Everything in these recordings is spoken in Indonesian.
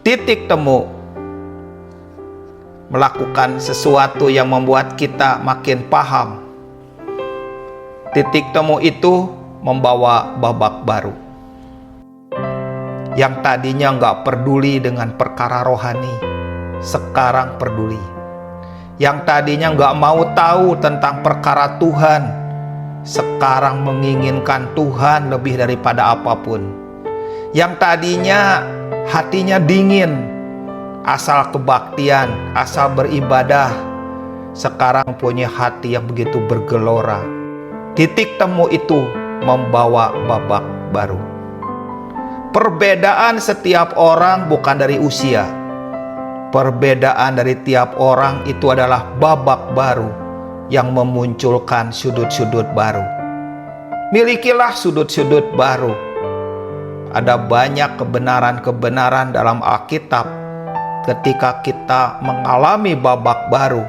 titik temu melakukan sesuatu yang membuat kita makin paham. Titik temu itu membawa babak baru. Yang tadinya nggak peduli dengan perkara rohani, sekarang peduli. Yang tadinya nggak mau tahu tentang perkara Tuhan, sekarang menginginkan Tuhan lebih daripada apapun. Yang tadinya hatinya dingin, asal kebaktian, asal beribadah, sekarang punya hati yang begitu bergelora. Titik temu itu membawa babak baru. Perbedaan setiap orang bukan dari usia. Perbedaan dari tiap orang itu adalah babak baru yang memunculkan sudut-sudut baru. Milikilah sudut-sudut baru. Ada banyak kebenaran-kebenaran dalam Alkitab. Ketika kita mengalami babak baru,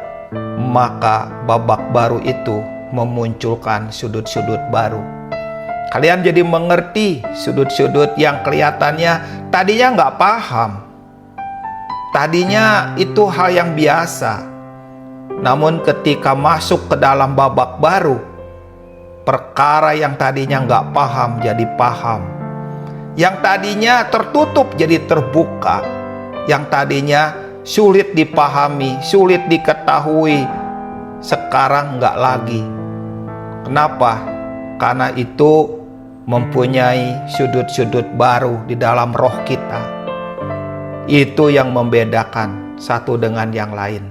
maka babak baru itu memunculkan sudut-sudut baru. Kalian jadi mengerti sudut-sudut yang kelihatannya tadinya nggak paham. Tadinya itu hal yang biasa. Namun ketika masuk ke dalam babak baru, perkara yang tadinya nggak paham jadi paham. Yang tadinya tertutup jadi terbuka. Yang tadinya sulit dipahami, sulit diketahui, sekarang nggak lagi. Kenapa? Karena itu mempunyai sudut-sudut baru di dalam roh kita. Itu yang membedakan satu dengan yang lain.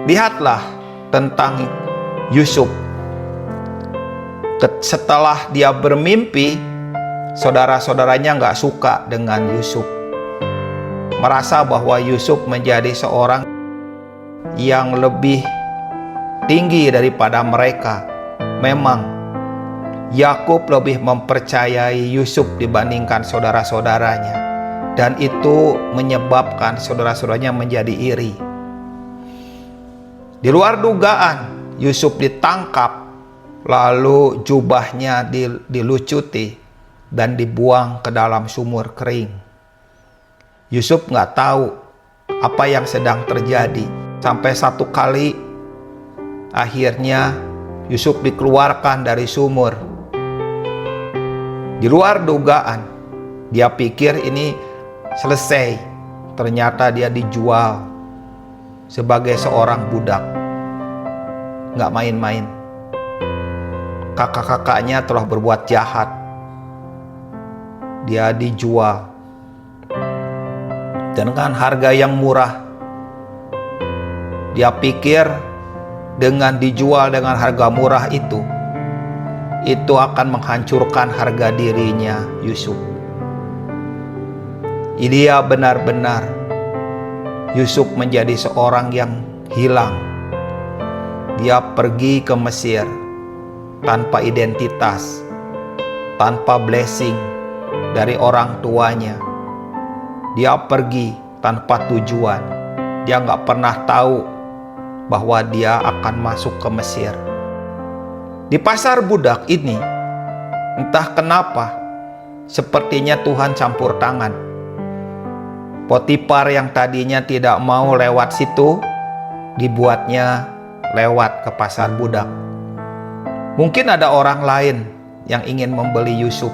Lihatlah tentang Yusuf. Setelah dia bermimpi, saudara-saudaranya nggak suka dengan Yusuf. Merasa bahwa Yusuf menjadi seorang yang lebih tinggi daripada mereka. Memang Yakub lebih mempercayai Yusuf dibandingkan saudara-saudaranya, dan itu menyebabkan saudara-saudaranya menjadi iri. Di luar dugaan, Yusuf ditangkap, lalu jubahnya dilucuti dan dibuang ke dalam sumur kering. Yusuf nggak tahu apa yang sedang terjadi, sampai satu kali akhirnya Yusuf dikeluarkan dari sumur. Di luar dugaan, dia pikir ini selesai. Ternyata dia dijual sebagai seorang budak. Nggak main-main. Kakak-kakaknya telah berbuat jahat. Dia dijual dengan harga yang murah. Dia pikir dengan dijual dengan harga murah itu akan menghancurkan harga dirinya Yusuf. Dia benar-benar Yusuf menjadi seorang yang hilang. Dia pergi ke Mesir tanpa identitas, tanpa blessing dari orang tuanya. Dia pergi tanpa tujuan. Dia nggak pernah tahu bahwa dia akan masuk ke Mesir. Di pasar budak ini, entah kenapa, sepertinya Tuhan campur tangan. Potifar yang tadinya tidak mau lewat situ, dibuatnya lewat ke pasar budak. Mungkin ada orang lain yang ingin membeli Yusuf,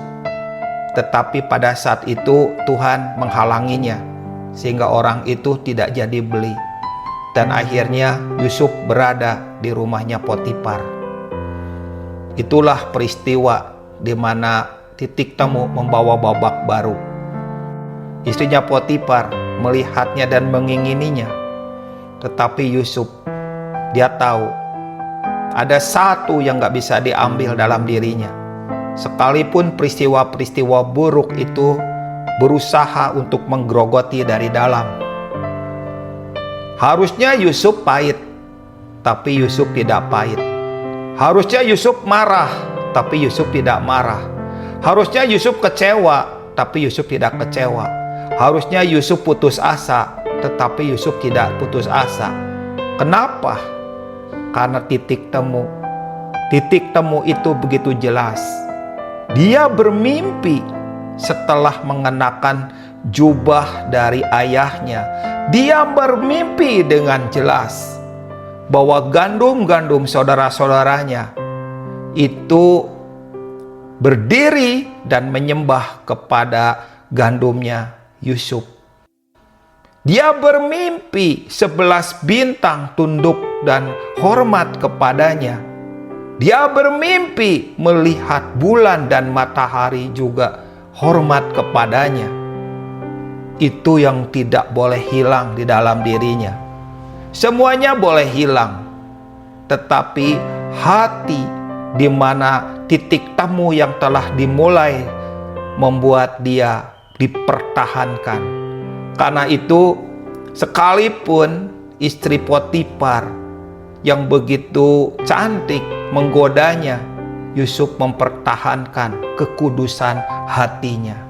tetapi pada saat itu Tuhan menghalanginya, sehingga orang itu tidak jadi beli. Dan akhirnya Yusuf berada di rumahnya Potifar. Itulah peristiwa di mana titik temu membawa babak baru. Istrinya Potifar melihatnya dan mengingininya. Tetapi Yusuf, dia tahu ada satu yang gak bisa diambil dalam dirinya. Sekalipun peristiwa-peristiwa buruk itu berusaha untuk menggerogoti dari dalam. Harusnya Yusuf pahit, tapi Yusuf tidak pahit. Harusnya Yusuf marah, tapi Yusuf tidak marah. Harusnya Yusuf kecewa, tapi Yusuf tidak kecewa. Harusnya Yusuf putus asa, tetapi Yusuf tidak putus asa. Kenapa? Karena titik temu. Titik temu itu begitu jelas. Dia bermimpi setelah mengenakan jubah dari ayahnya. Dia bermimpi dengan jelas bahwa gandum-gandum saudara-saudaranya itu berdiri dan menyembah kepada gandumnya Yusuf. Dia bermimpi 11 bintang tunduk dan hormat kepadanya. Dia bermimpi melihat bulan dan matahari juga hormat kepadanya. Itu yang tidak boleh hilang di dalam dirinya. Semuanya boleh hilang, tetapi hati di mana titik temu yang telah dimulai membuat dia dipertahankan. Karena itu, sekalipun istri Potifar yang begitu cantik menggodanya, Yusuf mempertahankan kekudusan hatinya.